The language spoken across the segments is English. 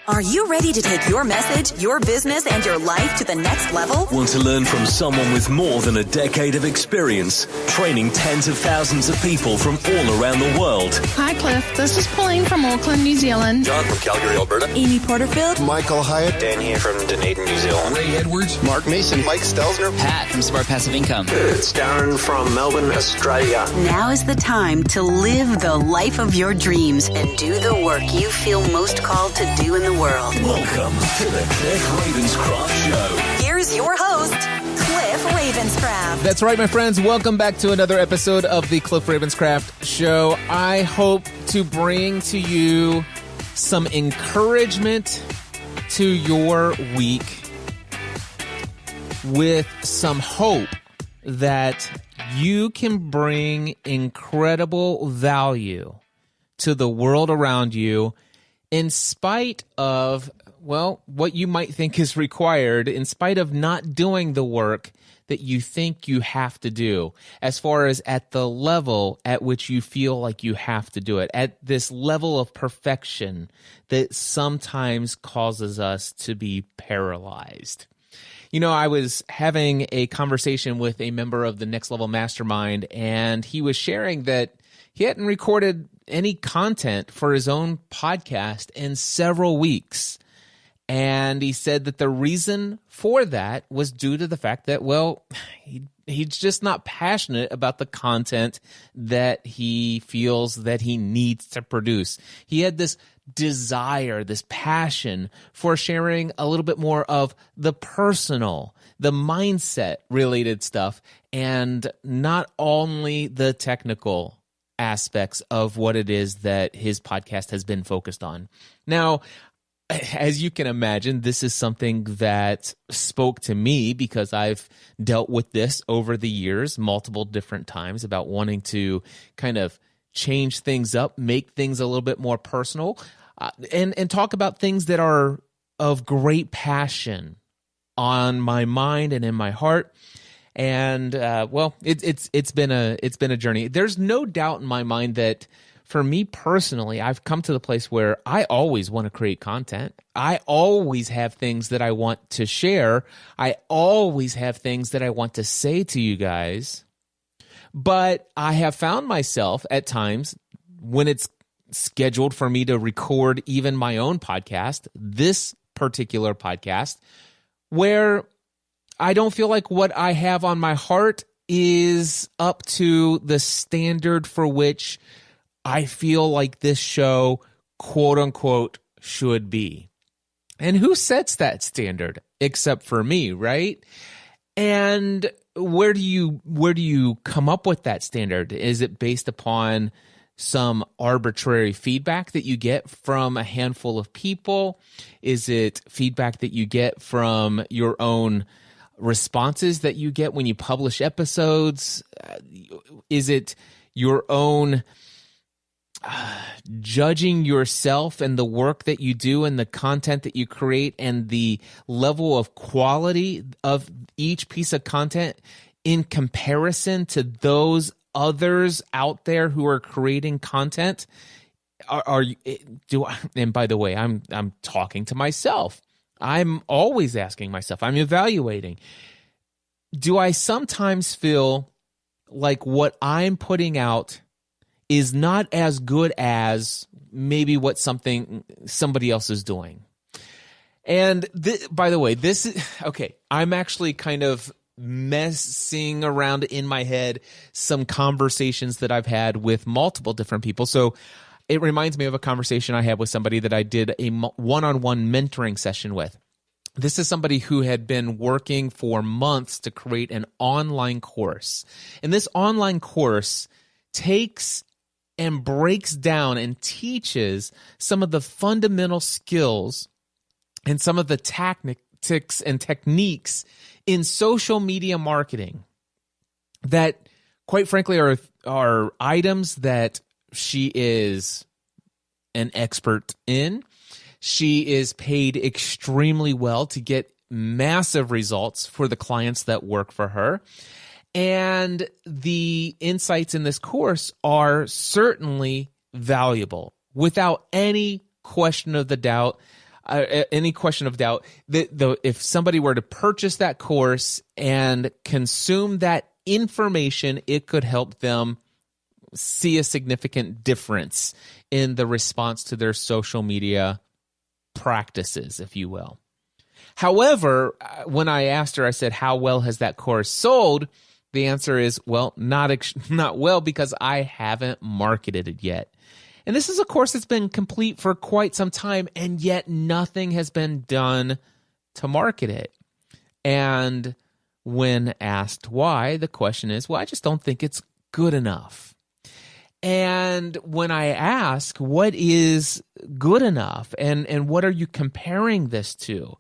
Are you ready to take your message, your business, and your life to the next level? Want to learn from someone with more than a decade of experience, training tens of thousands of people from all around the world? Hi, Cliff. This is Pauline from Auckland, New Zealand. John from Calgary, Alberta. Amy Porterfield. Michael Hyatt. Dan here from Dunedin, New Zealand. Ray Edwards. Mark Mason. Mike Stelzner. Pat from Smart Passive Income. It's Darren from Melbourne, Australia. Now is the time to live the life of your dreams and do the work you feel most called to do in the world. Welcome to the Cliff Ravenscraft Show. Here's your host, Cliff Ravenscraft. That's right, my friends. Welcome back to another episode of the Cliff Ravenscraft Show. I hope to bring to you some encouragement to your week with some hope that you can bring incredible value to the world around you in spite of, well, what you might think is required, in spite of not doing the work that you think you have to do, as far as at the level at which you feel like you have to do it, at this level of perfection that sometimes causes us to be paralyzed. You know, I was having a conversation with a member of the Next Level Mastermind, and he was sharing that he hadn't recorded any content for his own podcast in several weeks. And he said that the reason for that was due to the fact that, well, he's just not passionate about the content that he feels that he needs to produce. He had this desire, this passion for sharing a little bit more of the personal, the mindset related stuff, and not only the technical aspects of what it is that his podcast has been focused on. Now, as you can imagine, this is something that spoke to me because I've dealt with this over the years multiple different times about wanting to kind of change things up, make things a little bit more personal, and talk about things that are of great passion on my mind and in my heart. And well, it's been a journey. There's no doubt in my mind that for me personally, I've come to the place where I always want to create content. I always have things that I want to share. I always have things that I want to say to you guys. But I have found myself at times when it's scheduled for me to record even my own podcast, this particular podcast, where I don't feel like what I have on my heart is up to the standard for which I feel like this show, quote unquote, should be. And who sets that standard except for me, right? And where do you come up with that standard? Is it based upon some arbitrary feedback that you get from a handful of people? Is it feedback that you get from your own responses that you get when you publish episodes? Is it your own judging yourself and the work that you do and the content that you create and the level of quality of each piece of content in comparison to those others out there who are creating content? And by the way, I'm talking to myself. I'm always asking myself, I'm evaluating. Do I sometimes feel like what I'm putting out is not as good as maybe what somebody else is doing? And by the way, this is okay. I'm actually kind of messing around in my head some conversations that I've had with multiple different people. So it reminds me of a conversation I had with somebody that I did a one-on-one mentoring session with. This is somebody who had been working for months to create an online course. And this online course takes and breaks down and teaches some of the fundamental skills and some of the tactics and techniques in social media marketing that, quite frankly, are items that she is an expert in. She is paid extremely well to get massive results for the clients that work for her. And the insights in this course are certainly valuable. Without any question of the doubt, any question of doubt, if somebody were to purchase that course and consume that information, it could help them see a significant difference in the response to their social media practices, if you will. However, when I asked her, I said, how well has that course sold? The answer is, well, not well, because I haven't marketed it yet. And this is a course that's been complete for quite some time, and yet nothing has been done to market it. And when asked why, the question is, well, I just don't think it's good enough. And when I ask, what is good enough, and what are you comparing this to?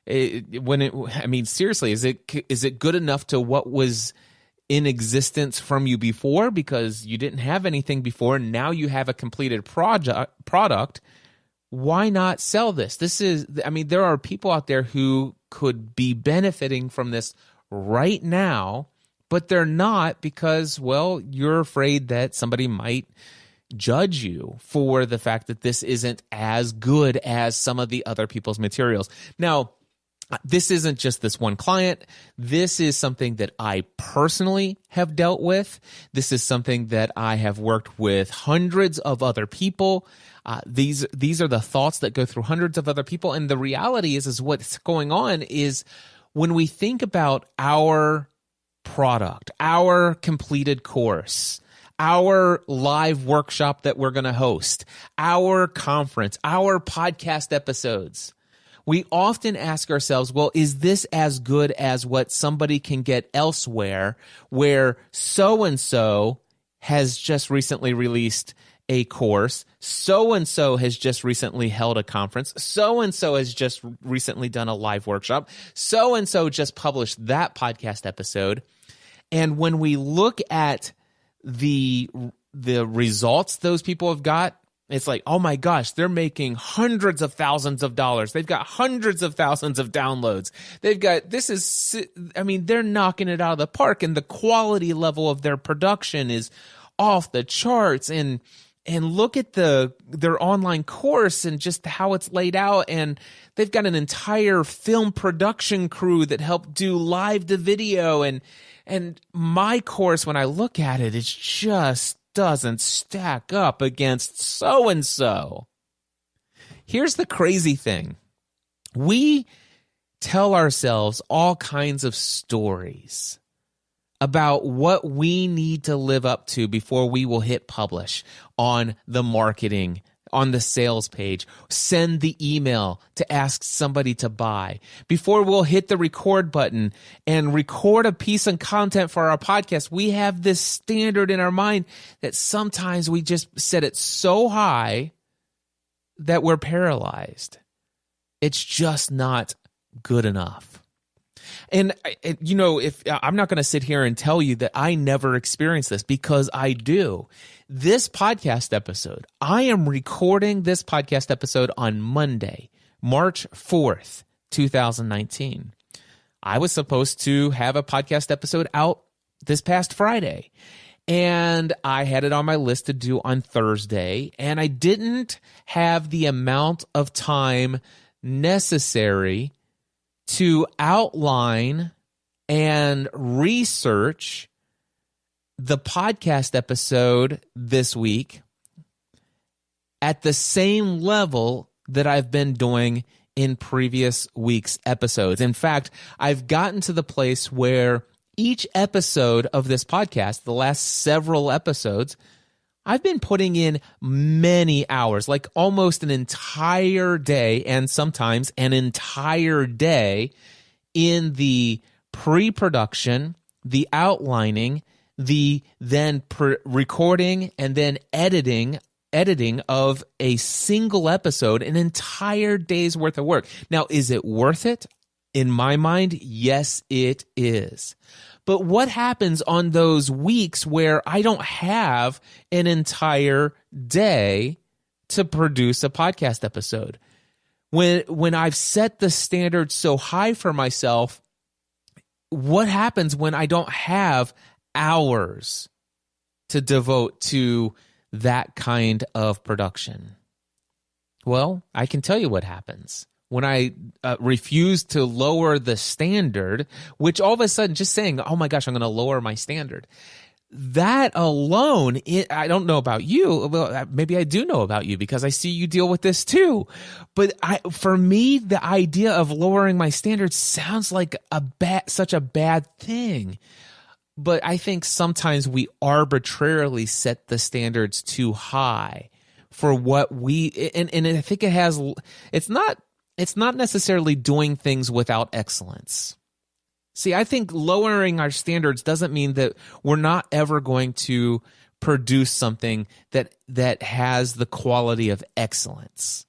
Seriously, is it good enough to what was in existence from you before, because you didn't have anything before and now you have a completed product? Why not sell this? There are people out there who could be benefiting from this right now, but they're not, because, well, you're afraid that somebody might judge you for the fact that this isn't as good as some of the other people's materials. Now, this isn't just this one client. This is something that I personally have dealt with. This is something that I have worked with hundreds of other people. These are the thoughts that go through hundreds of other people. And the reality is what's going on is when we think about our product, our completed course, our live workshop that we're going to host, our conference, our podcast episodes, we often ask ourselves, well, is this as good as what somebody can get elsewhere, where so-and-so has just recently released a course, so-and-so has just recently held a conference, so-and-so has just recently done a live workshop, so-and-so just published that podcast episode. And when we look at the results those people have got, it's like, oh my gosh, they're making hundreds of thousands of dollars. They've got hundreds of thousands of downloads. They're knocking it out of the park, and the quality level of their production is off the charts. And look at their online course and just how it's laid out. And they've got an entire film production crew that help do live to video. And my course, when I look at it, it's just doesn't stack up against so-and-so. Here's the crazy thing. We tell ourselves all kinds of stories about what we need to live up to before we will hit publish on the marketing, on the sales page, send the email to ask somebody to buy, before we'll hit the record button and record a piece of content for our podcast. We have this standard in our mind that sometimes we just set it so high that we're paralyzed. It's just not good enough. And if I'm not going to sit here and tell you that I never experienced this, because I do. This podcast episode, I am recording this podcast episode on Monday, March 4th, 2019. I was supposed to have a podcast episode out this past Friday, and I had it on my list to do on Thursday, and I didn't have the amount of time necessary to outline and research the podcast episode this week at the same level that I've been doing in previous week's episodes. In fact, I've gotten to the place where each episode of this podcast, the last several episodes, I've been putting in many hours, like almost an entire day, and sometimes an entire day, in the pre-production, the outlining, the then recording, and then editing of a single episode, an entire day's worth of work. Now, is it worth it? In my mind, yes, it is. But what happens on those weeks where I don't have an entire day to produce a podcast episode? When I've set the standard so high for myself, what happens when I don't have hours to devote to that kind of production? Well, I can tell you what happens. When I refuse to lower the standard, which all of a sudden just saying, oh my gosh, I'm going to lower my standard, that alone, I don't know about you. Well, maybe I do know about you because I see you deal with this too. But for me, the idea of lowering my standards sounds like such a bad thing. But I think sometimes we arbitrarily set the standards too high for what and I think it's not necessarily doing things without excellence. See, I think lowering our standards doesn't mean that we're not ever going to produce something that has the quality of excellence.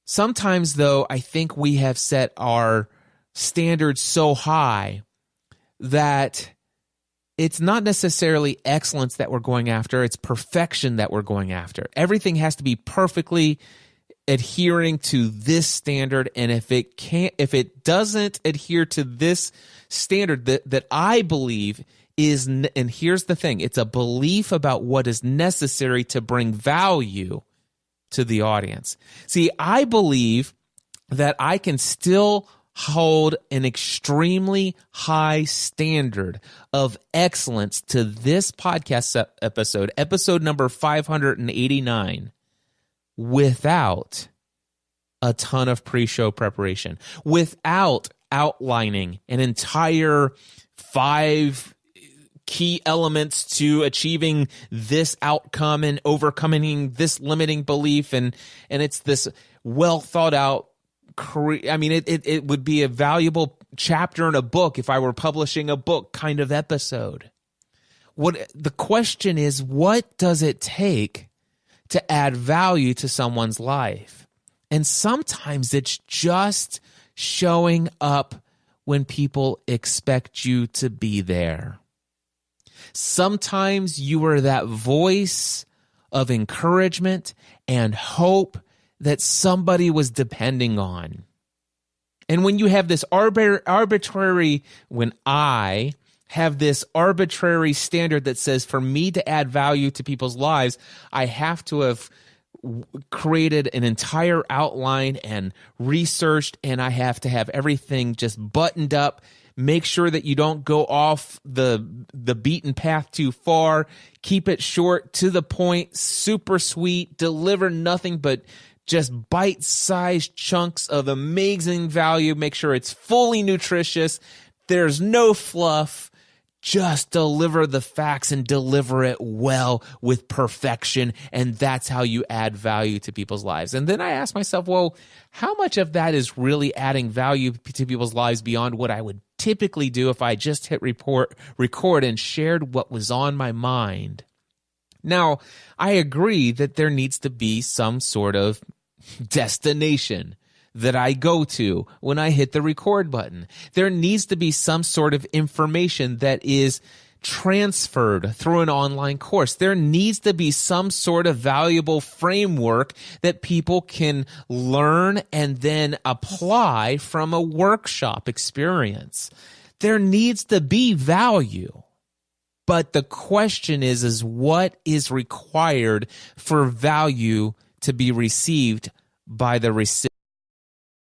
Sometimes, though, I think we have set our standards so high that it's not necessarily excellence that we're going after, it's perfection that we're going after. Everything has to be perfectly adhering to this standard, and if it doesn't adhere to this standard that I believe is, and here's the thing, it's a belief about what is necessary to bring value to the audience. See, I believe that I can still hold an extremely high standard of excellence to this podcast episode number 589, without a ton of pre-show preparation, without outlining an entire 5 key elements to achieving this outcome and overcoming this limiting belief, and it's this well thought out. I mean, it would be a valuable chapter in a book if I were publishing a book kind of episode. The question is, what does it take to add value to someone's life? And sometimes it's just showing up when people expect you to be there. Sometimes you are that voice of encouragement and hope that somebody was depending on. And when you have this when I have this arbitrary standard that says for me to add value to people's lives, I have to have created an entire outline and researched, and I have to have everything just buttoned up. Make sure that you don't go off the beaten path too far. Keep it short, to the point, super sweet, deliver nothing but just bite-sized chunks of amazing value. Make sure it's fully nutritious. There's no fluff. Just deliver the facts and deliver it well with perfection, and that's how you add value to people's lives. And then I ask myself, well, how much of that is really adding value to people's lives beyond what I would typically do if I just hit record and shared what was on my mind? Now, I agree that there needs to be some sort of destination that I go to when I hit the record button. There needs to be some sort of information that is transferred through an online course. There needs to be some sort of valuable framework that people can learn and then apply from a workshop experience. There needs to be value. But the question is what is required for value to be received by the recipient?